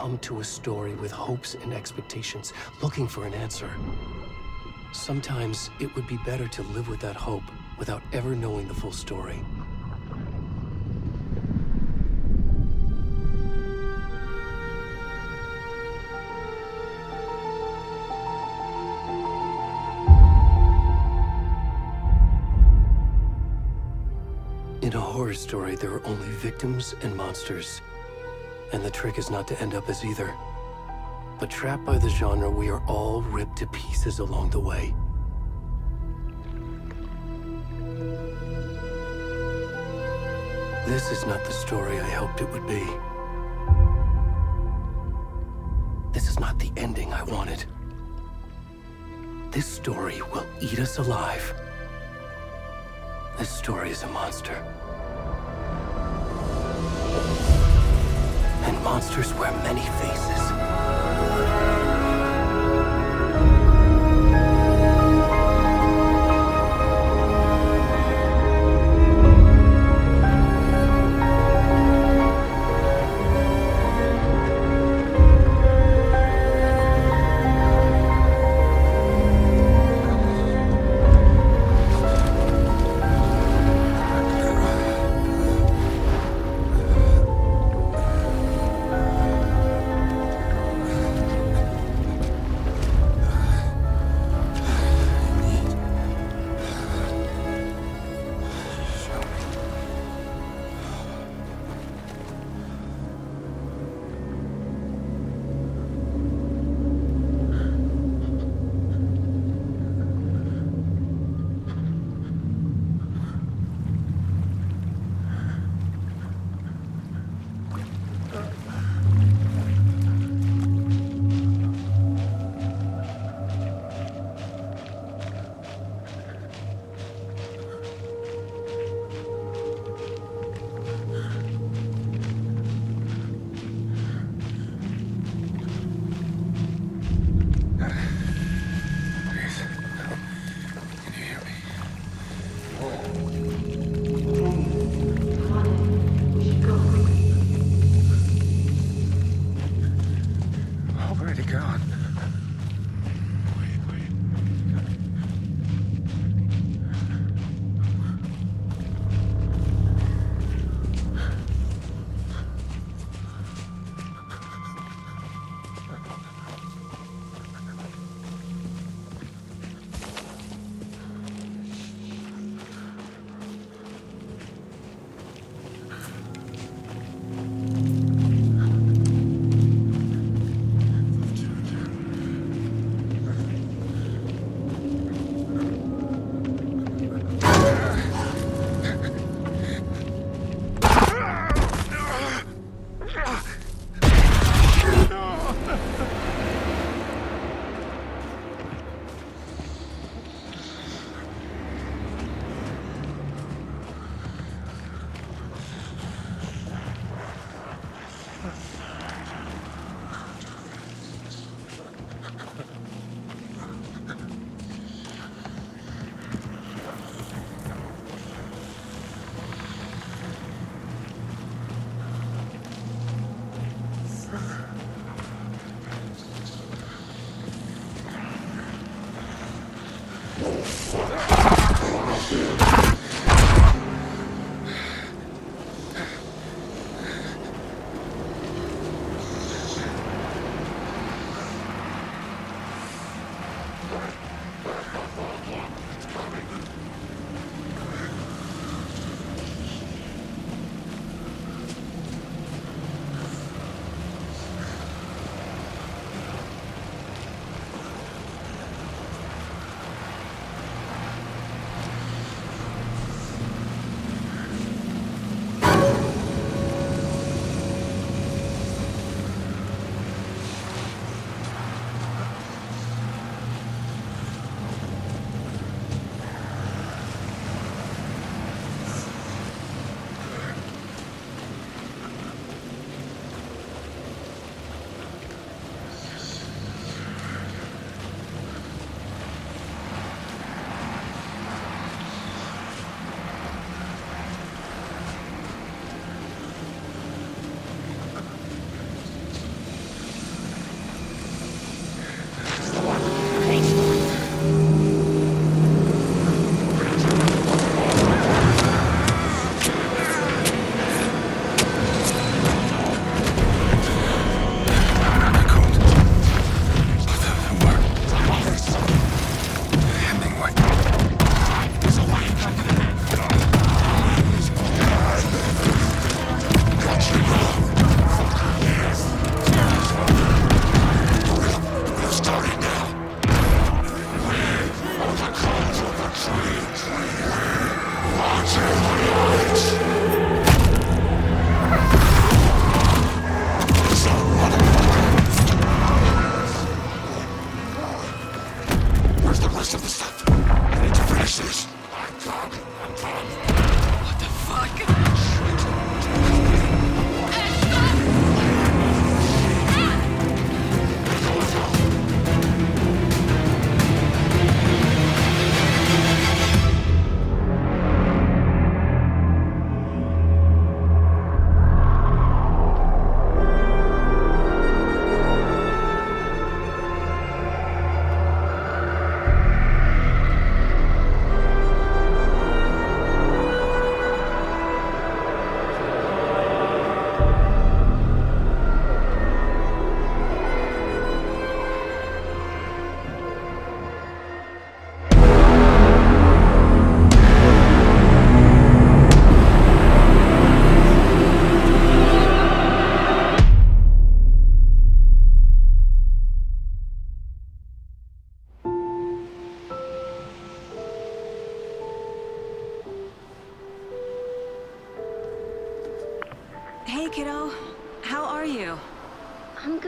come to a story with hopes and expectations, looking for an answer. Sometimes it would be better to live with that hope without ever knowing the full story. In a horror story, there are only victims and monsters. And the trick is not to end up as either. But trapped by the genre, we are all ripped to pieces along the way. This is not the story I hoped it would be. This is not the ending I wanted. This story will eat us alive. This story is a monster. And monsters wear many faces.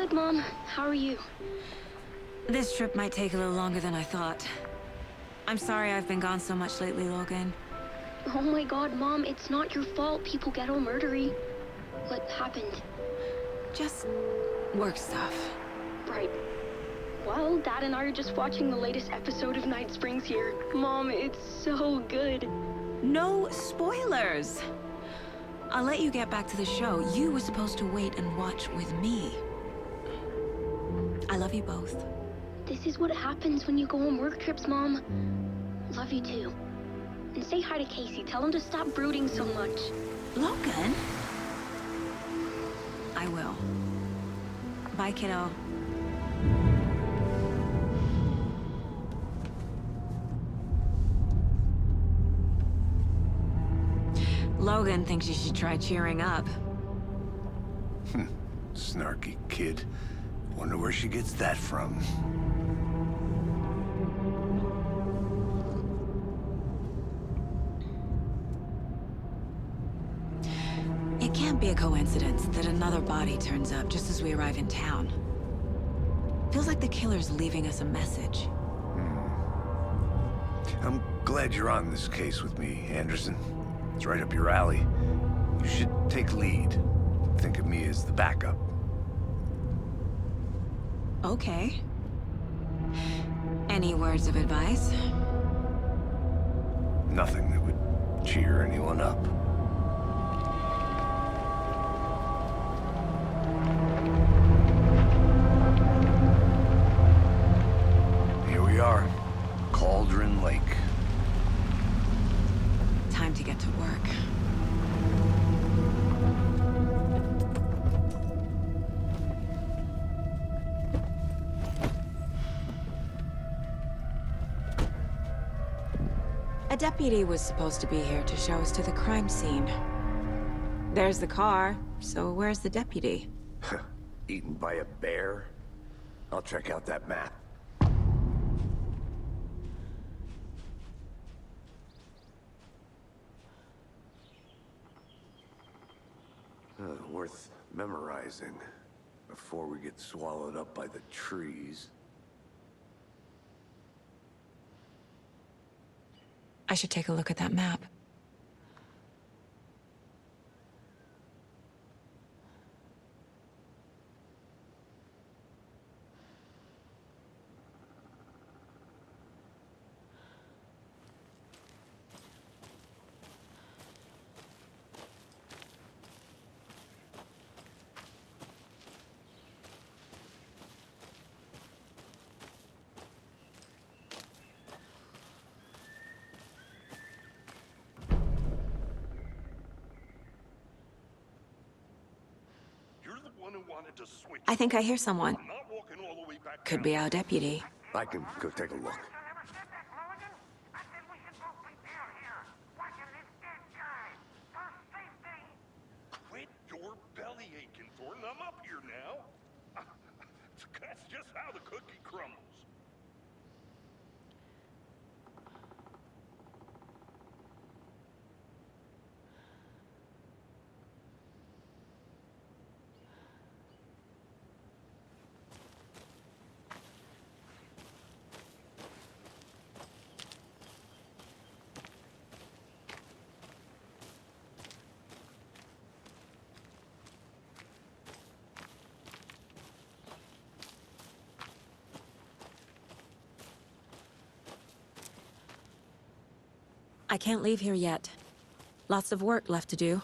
good, Mom. How are you? This trip might take a little longer than I thought. I'm sorry I've been gone so much lately, Logan. Oh my god, Mom, it's not your fault people get all murdery. What happened? Just work stuff. Right. Well, Dad and I are just watching the latest episode of Night Springs here. Mom, it's so good. No spoilers! I'll let you get back to the show. You were supposed to wait and watch with me. I love you both. This is what happens when you go on work trips, Mom. Love you too. And say hi to Casey. Tell him to stop brooding so much. Logan? I will. Bye, kiddo. Logan thinks you should try cheering up. Snarky kid. Wonder where she gets that from. It can't be a coincidence that another body turns up just as we arrive in town. Feels like the killer's leaving us a message. I'm glad you're on this case with me, Anderson. It's right up your alley. You should take lead. Think of me as the backup. Okay. Any words of advice? Nothing that would cheer anyone up. Here we are. Cauldron Lake. Time to get to work. A deputy was supposed to be here to show us to the crime scene. There's the car, so where's the deputy? Eaten by a bear? I'll check out that map. Worth memorizing before we get swallowed up by the trees. I should take a look at that map. I think I hear someone. Could be our deputy. I can go take a look. Quit your belly aching, Thornton. I'm up here now. That's just how the cookie crumbles. I can't leave here yet. Lots of work left to do.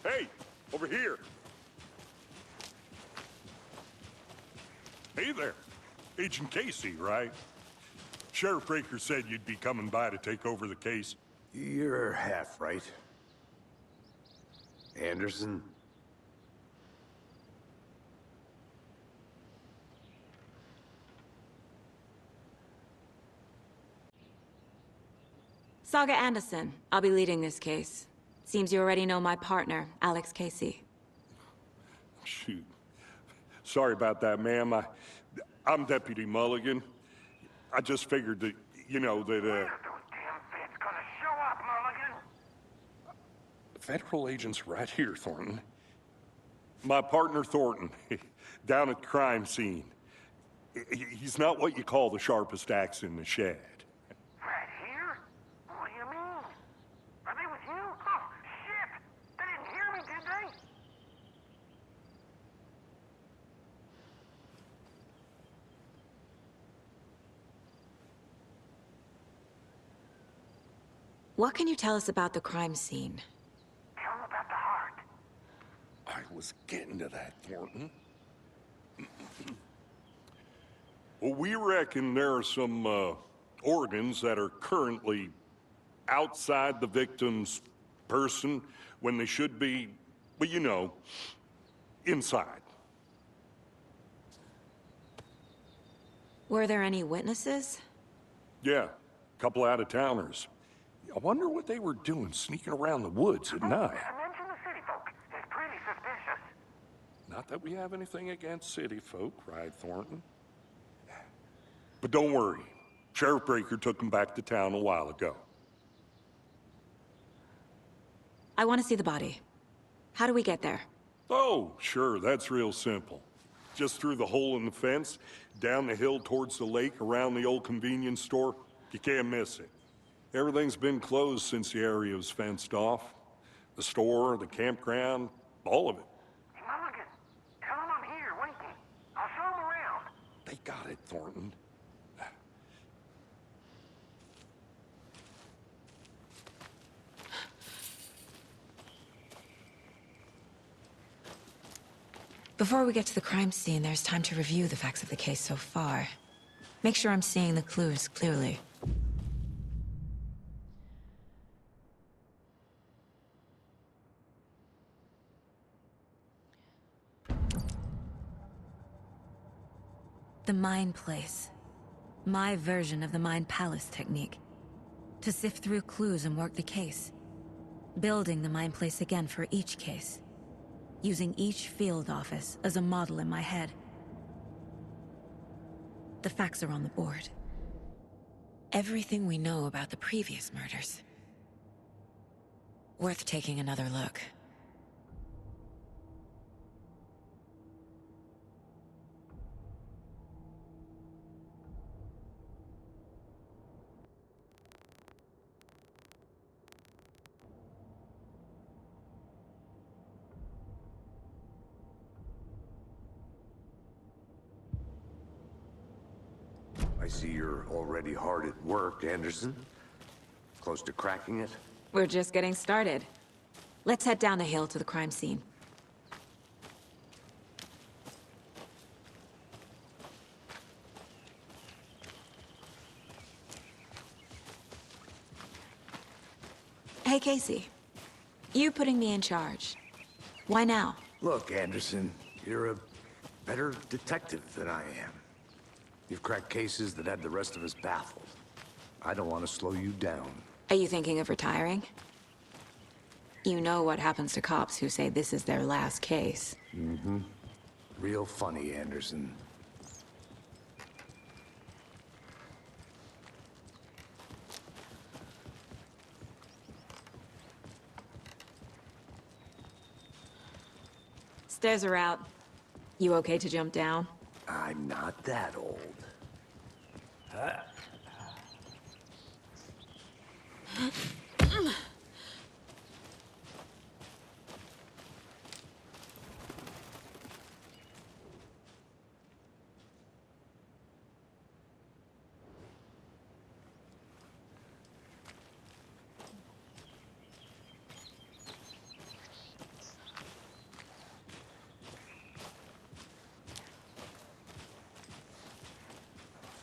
Hey, over here. Hey there. Agent Casey, right? Sheriff Raker said you'd be coming by to take over the case. You're half right. Anderson? Saga Anderson. I'll be leading this case. Seems you already know my partner, Alex Casey. Shoot. Sorry about that, ma'am. I'm Deputy Mulligan. I just figured that, you know, that, Those damn feds gonna show up, Mulligan. federal agent's right here, Thornton. My partner, Thornton, down at the crime scene. He's not what you call the sharpest axe in the shed. Right here? What do you mean? Are they with you? Oh, shit! They didn't hear me, did they? What can you tell us about the crime scene? Tell them about the heart. I was getting to that, Thornton. Well, we reckon there are some organs that are currently outside the victim's person when they should be, well, you know, inside. Were there any witnesses? Yeah, a couple out-of-towners. I wonder what they were doing sneaking around the woods at night. Mention the city folk. It's pretty suspicious. Not that we have anything against city folk, right, Thornton? But don't worry. Sheriff Breaker took them back to town a while ago. I want to see the body. How do we get there? Oh, sure, that's real simple. Just through the hole in the fence, down the hill towards the lake, around the old convenience store. You can't miss it. Everything's been closed since the area was fenced off. The store, the campground, all of it. Hey, Mulligan, tell them I'm here, waiting. I'll show them around. They got it, Thornton. Before we get to the crime scene, there's time to review the facts of the case so far. Make sure I'm seeing the clues clearly. The Mind Place. My version of the Mind Palace technique. To sift through clues and work the case. Building the Mind Place again for each case. Using each field office as a model in my head. The facts are on the board. Everything we know about the previous murders. Worth taking another look. I see you're already hard at work, Anderson. Close to cracking it? We're just getting started. Let's head down the hill to the crime scene. Hey, Casey. You putting me in charge. Why now? Look, Anderson, you're a better detective than I am. You've cracked cases that had the rest of us baffled. I don't want to slow you down. Are you thinking of retiring? You know what happens to cops who say this is their last case. Mm-hmm. Real funny, Anderson. Stairs are out. You okay to jump down? I'm not that old.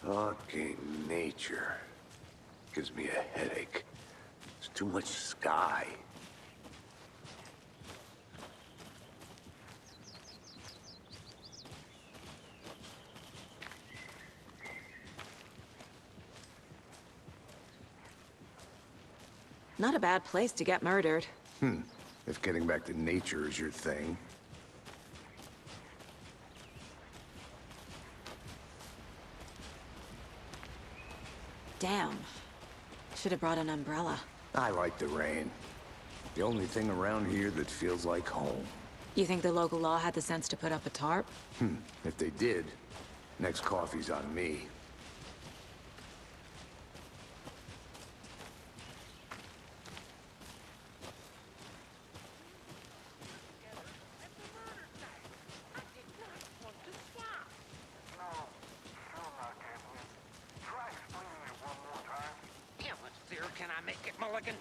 Fucking nature. Gives me a headache. There's too much sky. Not a bad place to get murdered. If getting back to nature is your thing. Damn. Should have brought an umbrella. I like the rain. The only thing around here that feels like home. You think the local law had the sense to put up a tarp? If they did, next coffee's on me. No, still not getting it. Try explaining it one more time. How much clearer can I make it, Mulligan?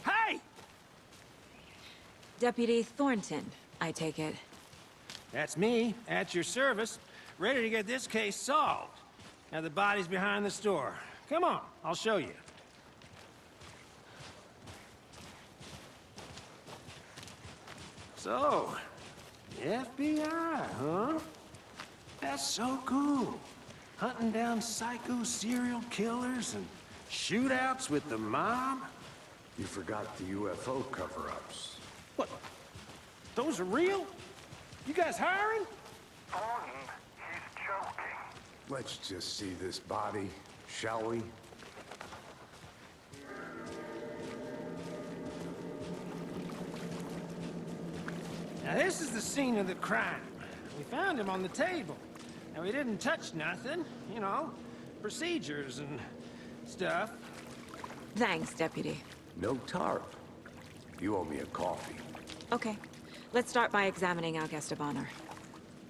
Hey! Deputy Thornton, I take it. That's me, at your service, ready to get this case solved. Now the body's behind the store. Come on, I'll show you. So, the FBI, huh? That's so cool. Hunting down psycho serial killers and shootouts with the mob? You forgot the UFO cover-ups. What? Those are real? You guys hiring? Thornton, he's joking. Let's just see this body, shall we? Now this is the scene of the crime. We found him on the table. Now we didn't touch nothing, you know, procedures and stuff. Thanks, Deputy. No tarp. You owe me a coffee. Okay, let's start by examining our guest of honor.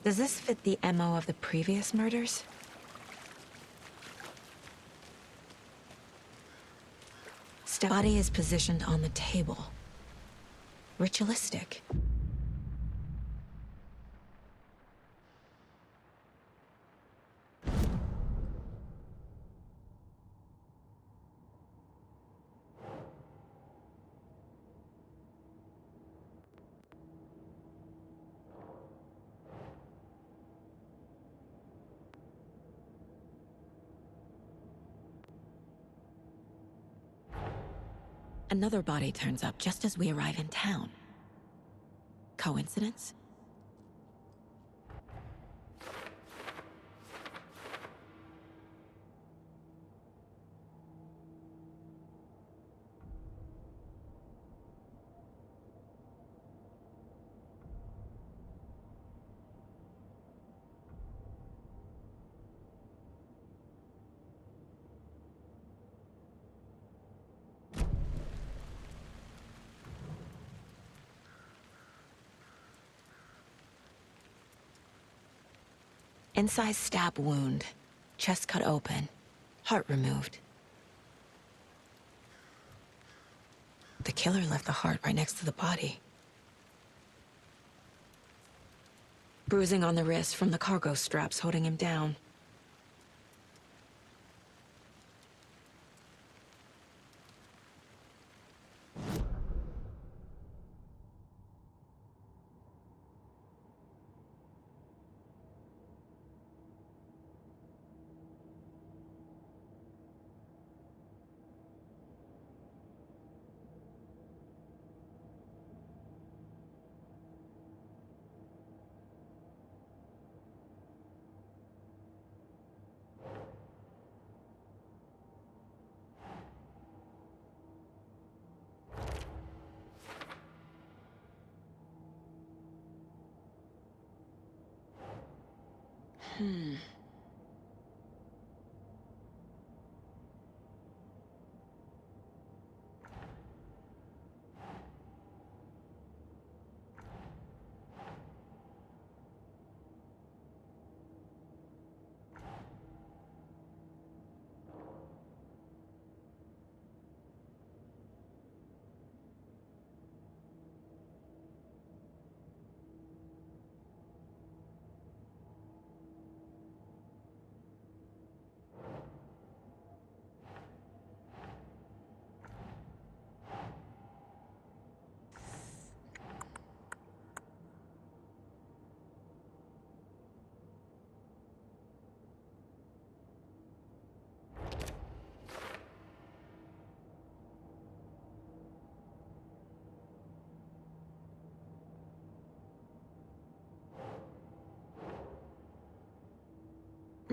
Does this fit the MO of the previous murders? Body is positioned on the table. Ritualistic. Another body turns up just as we arrive in town. Coincidence? Incised stab wound. Chest cut open. Heart removed. The killer left the heart right next to the body. Bruising on the wrist from the cargo straps holding him down.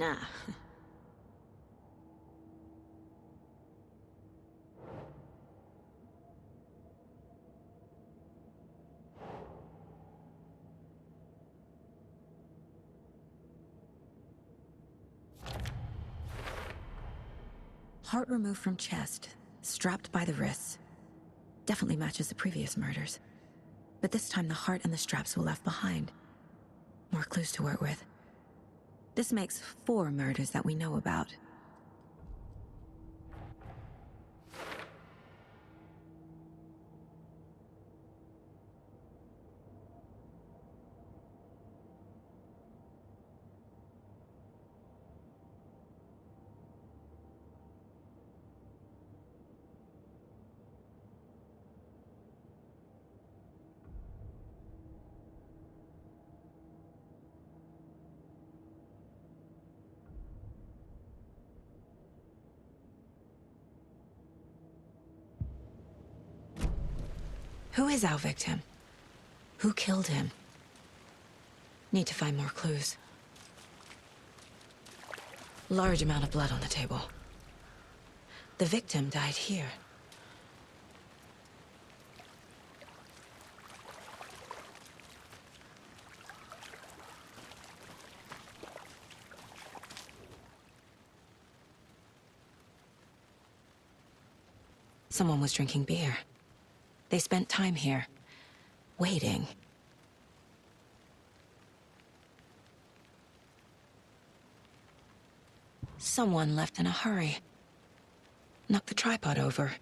Nah. Heart removed from chest, strapped by the wrists. Definitely matches the previous murders. But this time the heart and the straps were left behind. More clues to work with. This makes 4 murders that we know about. Who is our victim? Who killed him? Need to find more clues. Large amount of blood on the table. The victim died here. Someone was drinking beer. They spent time here, waiting. Someone left in a hurry. Knocked the tripod over.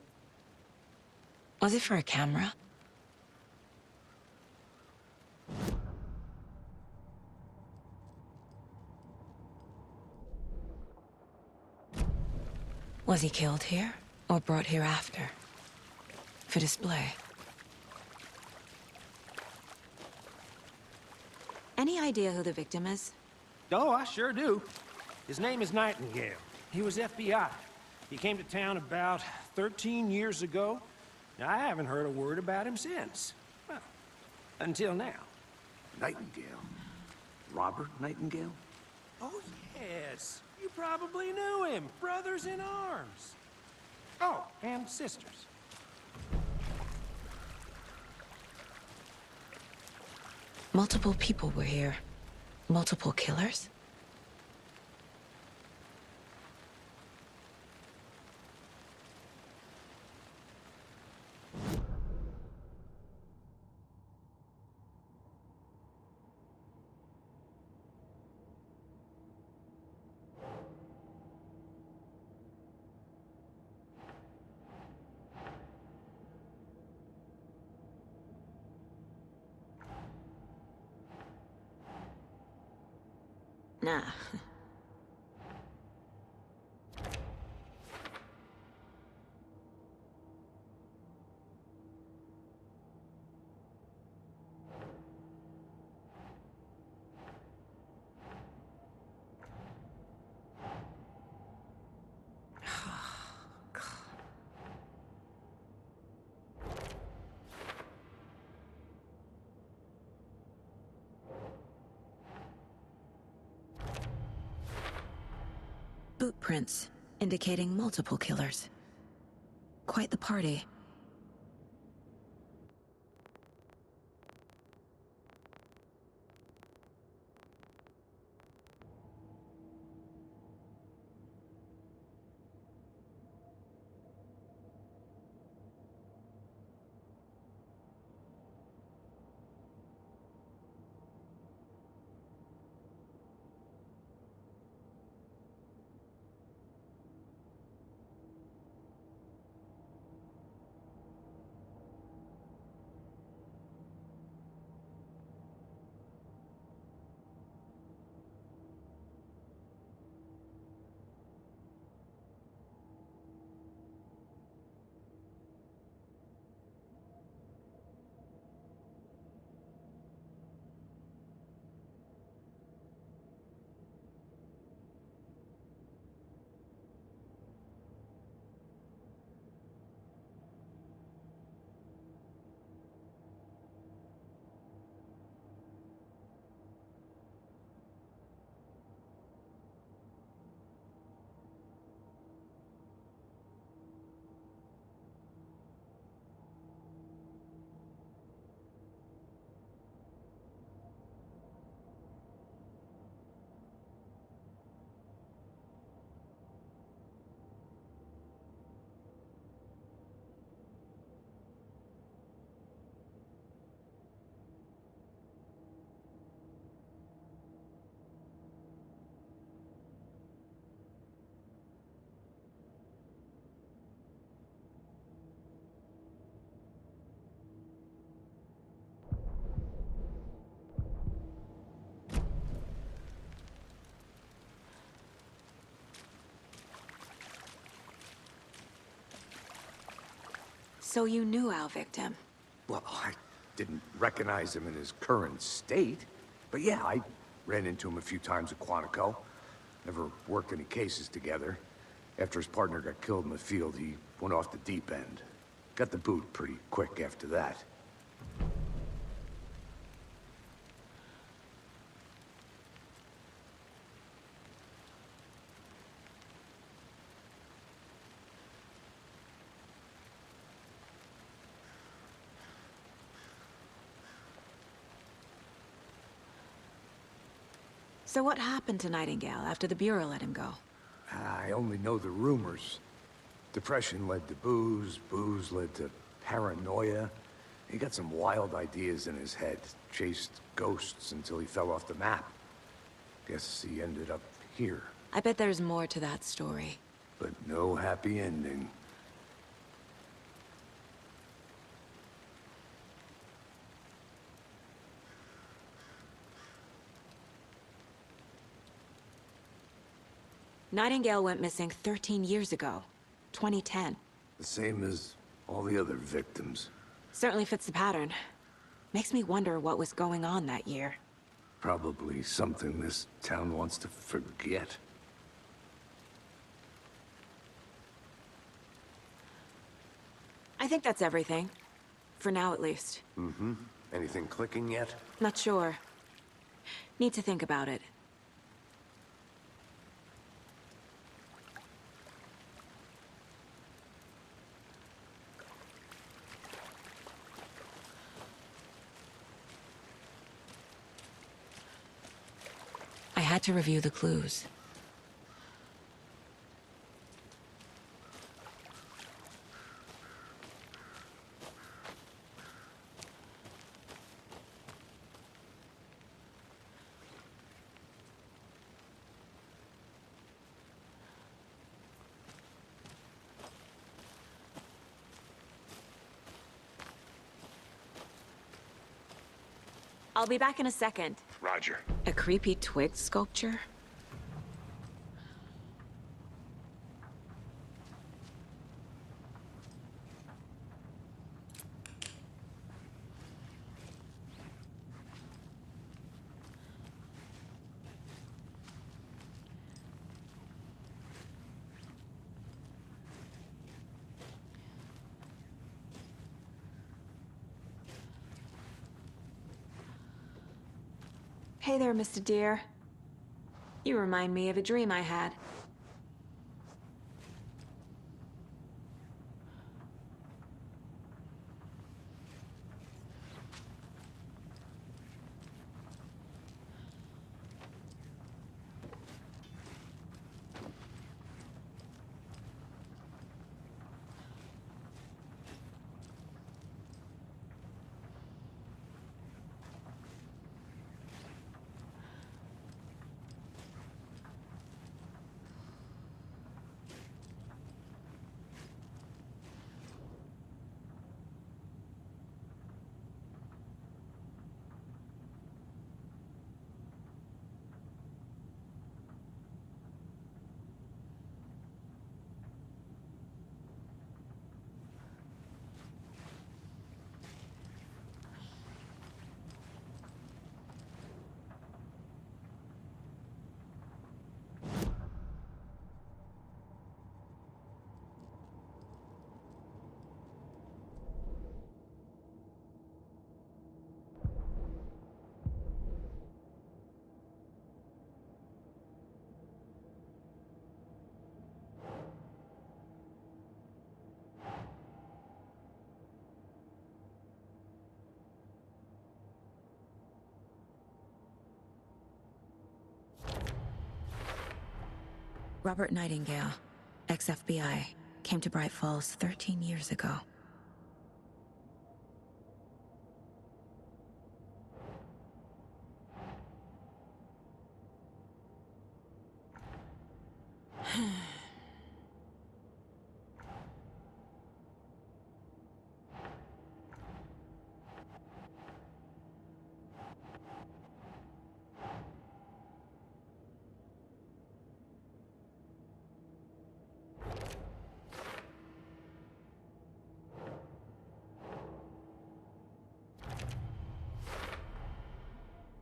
Was it for a camera? Was he killed here, or brought here after? For display. Any idea who the victim is? Oh, I sure do. His name is Nightingale. He was FBI. He came to town about 13 years ago. Now, I haven't heard a word about him since. Well, until now. Nightingale? Robert Nightingale? Oh, yes. You probably knew him. Brothers in arms. Oh, and sisters. Multiple people were here. Multiple killers? Nah. Boot prints, indicating multiple killers. Quite the party. So you knew our victim? Well, I didn't recognize him in his current state. But yeah, I ran into him a few times at Quantico. Never worked any cases together. After his partner got killed in the field, he went off the deep end. Got the boot pretty quick after that. So what happened to Nightingale after the Bureau let him go? I only know the rumors. Depression led to booze, booze led to paranoia. He got some wild ideas in his head, chased ghosts until he fell off the map. Guess he ended up here, I bet there's more to that story. but no happy ending. Nightingale went missing 13 years ago. 2010. The same as all the other victims. Certainly fits the pattern. Makes me wonder what was going on that year. Probably something this town wants to forget. I think that's everything. For now, at least. Anything clicking yet? Not sure. Need to think about it. I had to review the clues. I'll be back in a second. Roger. A creepy twig sculpture? Hey there, Mr. Deer. You remind me of a dream I had. Robert Nightingale, ex-FBI, came to Bright Falls 13 years ago.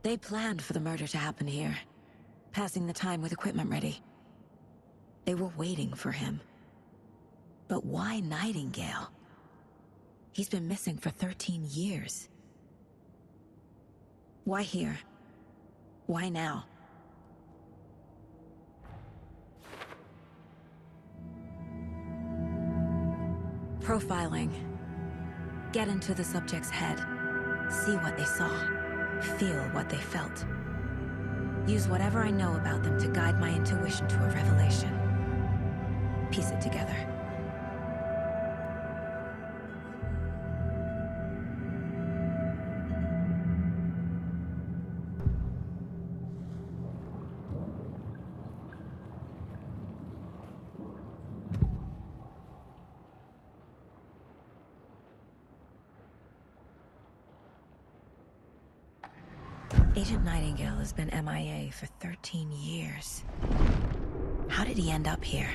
They planned for the murder to happen here, passing the time with equipment ready. They were waiting for him. But why Nightingale? He's been missing for 13 years. Why here? Why now? Profiling. Get into the subject's head. See what they saw. Feel what they felt. Use whatever I know about them to guide my intuition to a revelation. Piece it together. Agent Nightingale has been MIA for 13 years. How did he end up here?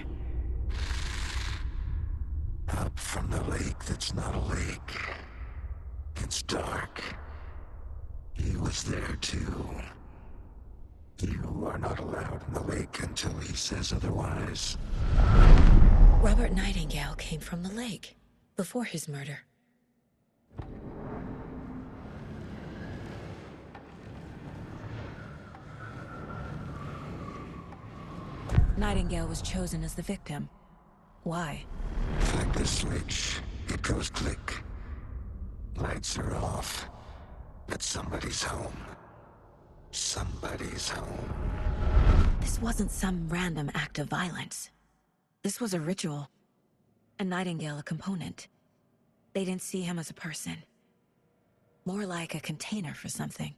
Up from the lake that's not a lake. It's dark. He was there too. You are not allowed in the lake until he says otherwise. Robert Nightingale came from the lake, before his murder. Nightingale was chosen as the victim. Why? Flick the switch. It goes click. Lights are off. But somebody's home. Somebody's home. This wasn't some random act of violence. This was a ritual. And Nightingale a component. They didn't see him as a person. More like a container for something.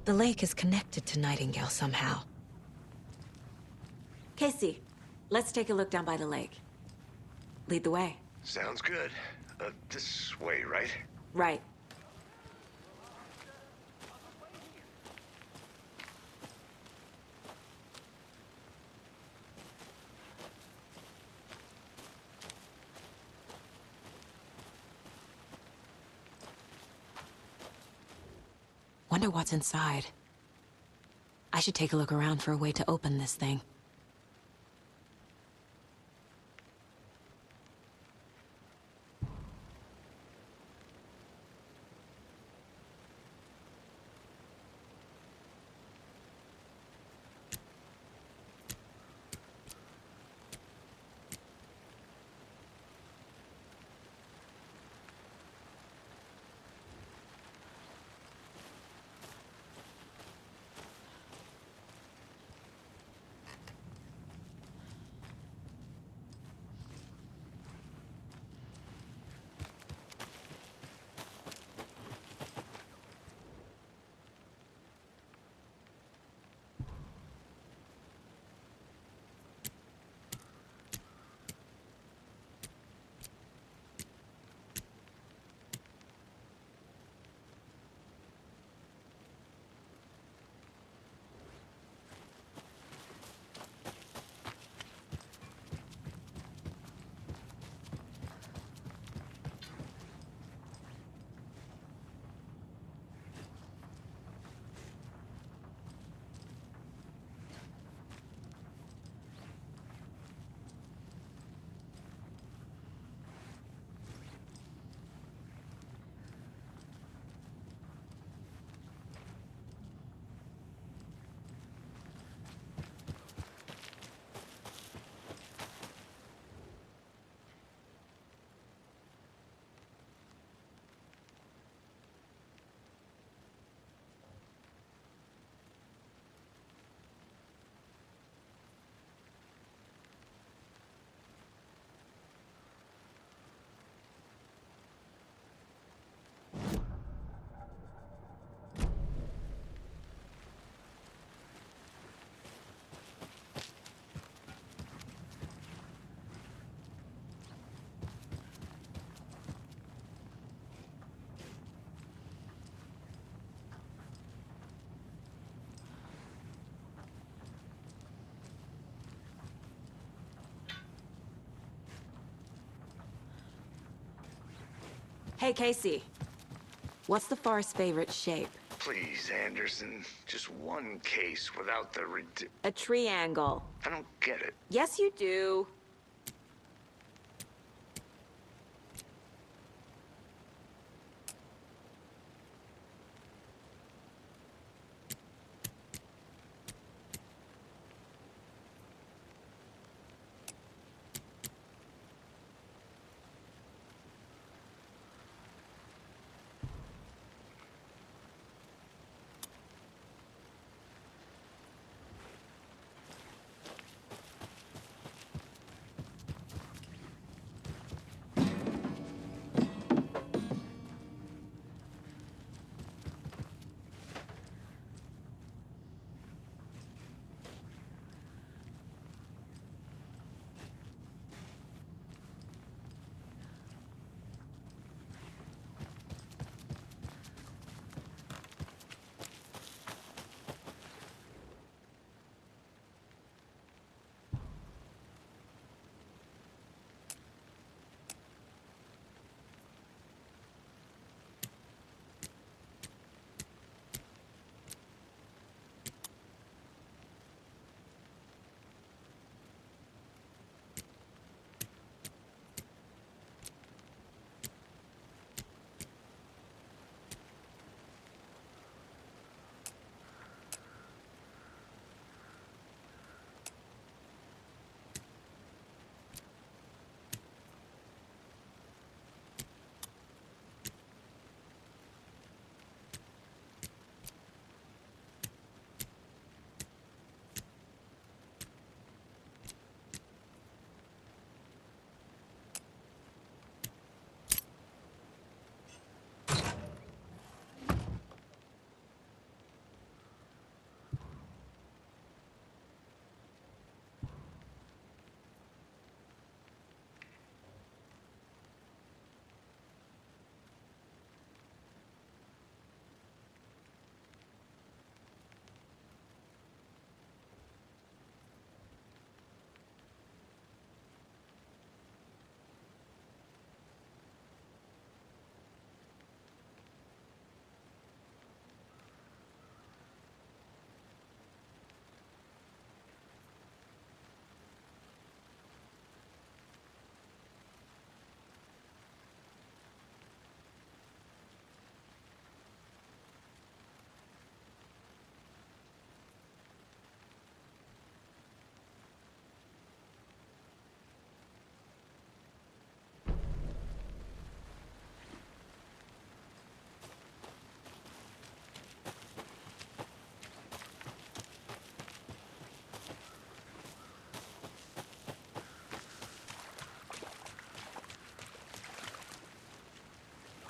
The lake is connected to Nightingale somehow. Casey, let's take a look down by the lake. Lead the way. Sounds good. This way, right? Right. Wonder what's inside. I should take a look around for a way to open this thing. Hey, Casey. What's the Forest's favorite shape? Please, Anderson. Just one case without the A triangle. I don't get it. Yes, you do.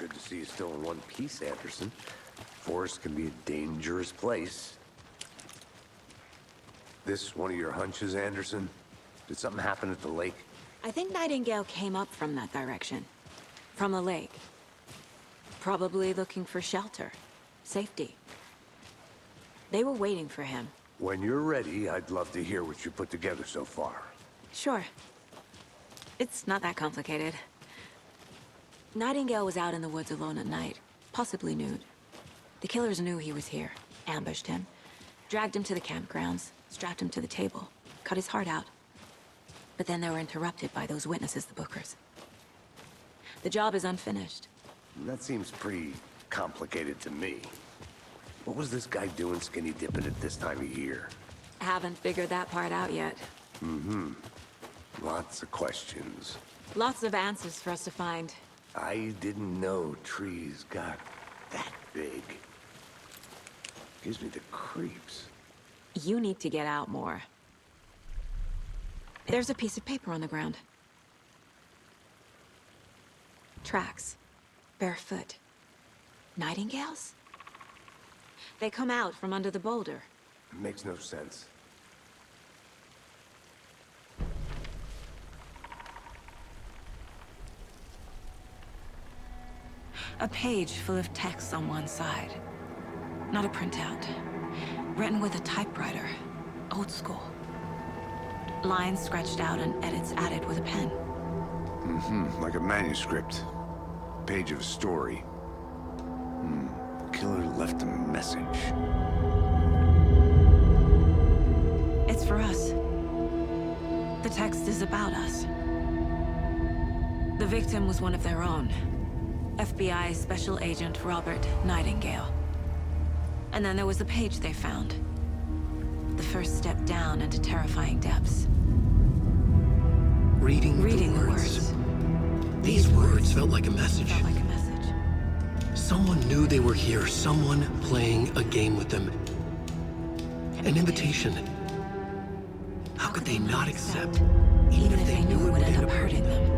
Good to see you still in one piece, Anderson. Forest can be a dangerous place. This one of your hunches, Anderson? Did something happen at the lake? I think Nightingale came up from that direction. From the lake. Probably looking for shelter. Safety. They were waiting for him. When you're ready, I'd love to hear what you put together so far. Sure. It's not that complicated. Nightingale was out in the woods alone at night, possibly nude. The killers knew he was here, ambushed him, dragged him to the campgrounds, strapped him to the table, cut his heart out. But then they were interrupted by those witnesses, the Bookers. The job is unfinished. That seems pretty complicated to me. What was this guy doing skinny dipping at this time of year? Haven't figured that part out yet. Lots of questions. Lots of answers for us to find. I didn't know trees got that big. Gives me the creeps. You need to get out more. There's a piece of paper on the ground. Tracks. Barefoot. Nightingales? They come out from under the boulder. Makes no sense. A page full of text on one side. Not a printout. Written with a typewriter. Old school. Lines scratched out and edits added with a pen. Like a manuscript. Page of a story. Killer left a message. It's for us. The text is about us. The victim was one of their own. FBI Special Agent Robert Nightingale. And then there was the page they found. The first step down into terrifying depths. Reading the words. These words felt like a message. Felt like a message. Someone knew they were here, someone playing a game with them. An invitation. How could they not accept, even if they knew it would end up hurting them?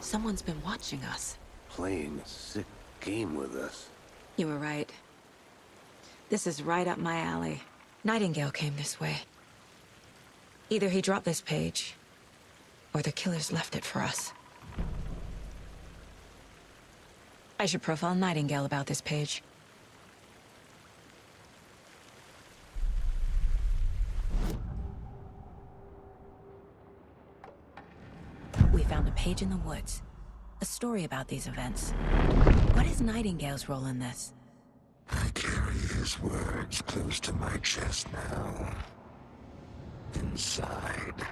Someone's been watching us. Playing a sick game with us. You were right. This is right up my alley. Nightingale came this way. Either he dropped this page, or the killers left it for us. I should profile Nightingale about this page. We found a page in the woods. A story about these events. What is Nightingale's role in this? I carry his words close to my chest now. Inside,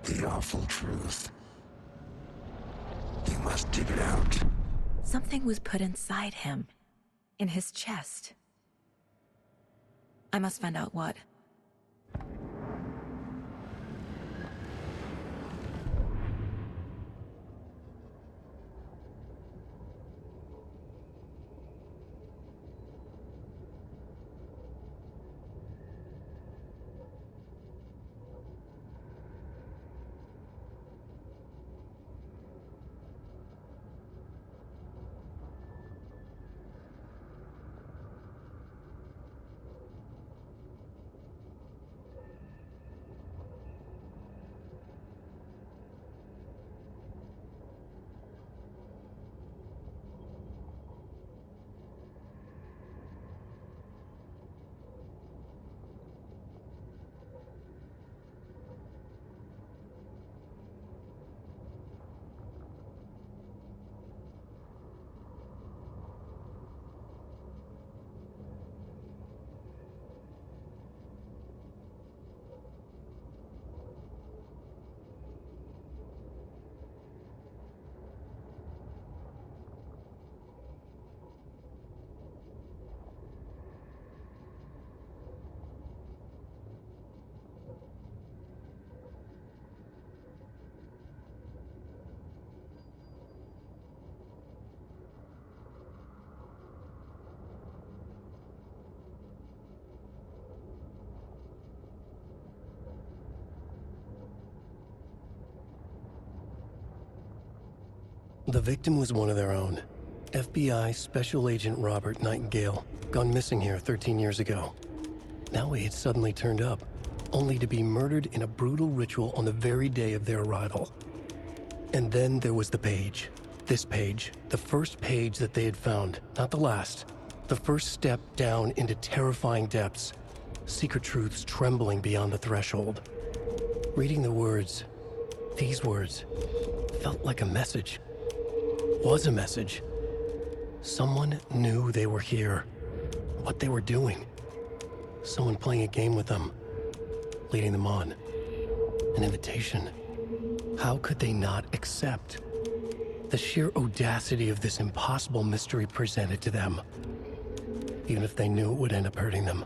the awful truth. You must dig it out. Something was put inside him. In his chest. I must find out what. The victim was one of their own. FBI Special Agent Robert Nightingale, gone missing here 13 years ago. Now he had suddenly turned up, only to be murdered in a brutal ritual on the very day of their arrival. And then there was the page. This page, the first page that they had found, not the last. The first step down into terrifying depths. Secret truths trembling beyond the threshold. Reading the words, these words, felt like a message. Was a message. Someone knew they were here. What they were doing. Someone playing a game with them. Leading them on. An invitation. How could they not accept? The sheer audacity of this impossible mystery presented to them. Even if they knew it would end up hurting them.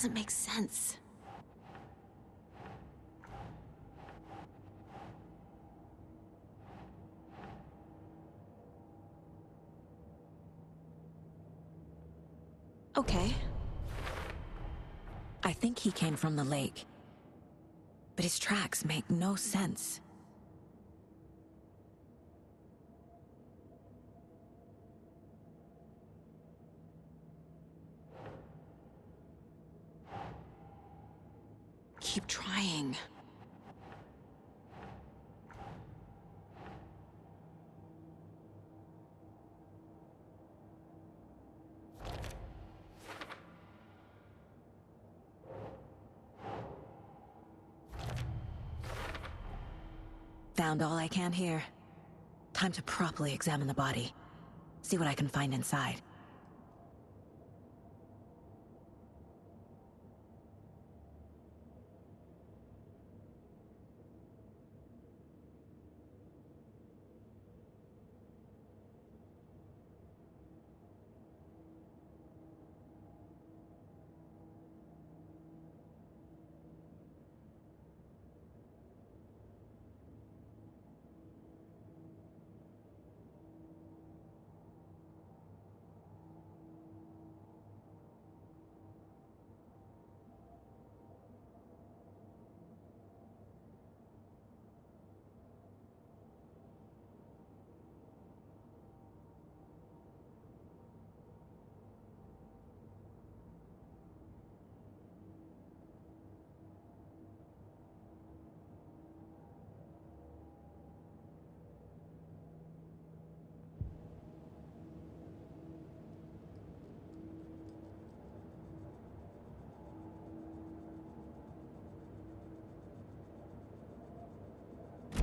doesn't make sense. Okay. I think he came from the lake. But his tracks make no sense. Keep trying. Found all I can here. Time to properly examine the body. See what I can find inside.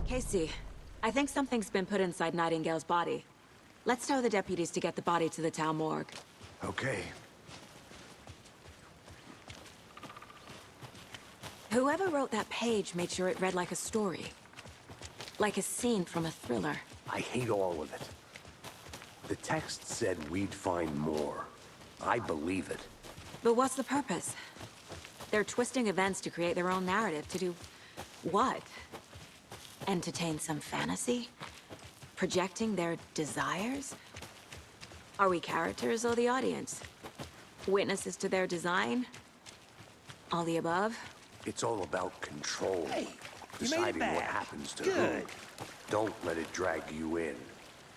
Casey, I think something's been put inside Nightingale's body. Let's tell the deputies to get the body to the town morgue. Okay. Whoever wrote that page made sure it read like a story. Like a scene from a thriller. I hate all of it. The text said we'd find more. I believe it. But what's the purpose? They're twisting events to create their own narrative. To do what? Entertain some fantasy? Projecting their desires? Are we characters or the audience? Witnesses to their design? All the above? It's all about control. Hey, you made it deciding what back. happens to Good. who. Don't let it drag you in.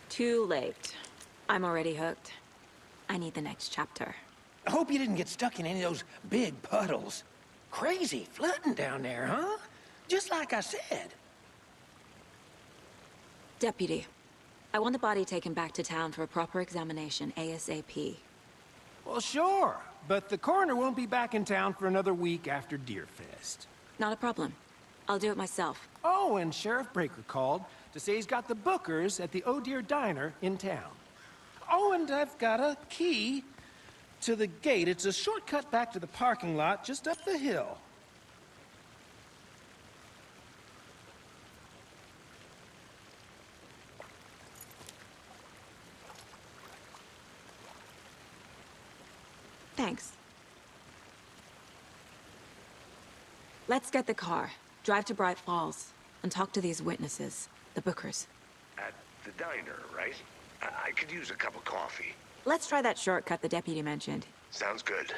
Too late. I'm already hooked. I need the next chapter. I hope you didn't get stuck in any of those big puddles. Crazy flooding down there, huh? Just like I said. Deputy, I want the body taken back to town for a proper examination, ASAP. Well, sure. But the coroner won't be back in town for another week after Deerfest. Not a problem. I'll do it myself. Oh, and Sheriff Breaker called to say he's got the Bookers at the Oh Deer Diner in town. Oh, and I've got a key to the gate. It's a shortcut back to the parking lot just up the hill. Thanks. Let's get the car, drive to Bright Falls, and talk to these witnesses, the Bookers. At the diner, right? I could use a cup of coffee. Let's try that shortcut the deputy mentioned. Sounds good.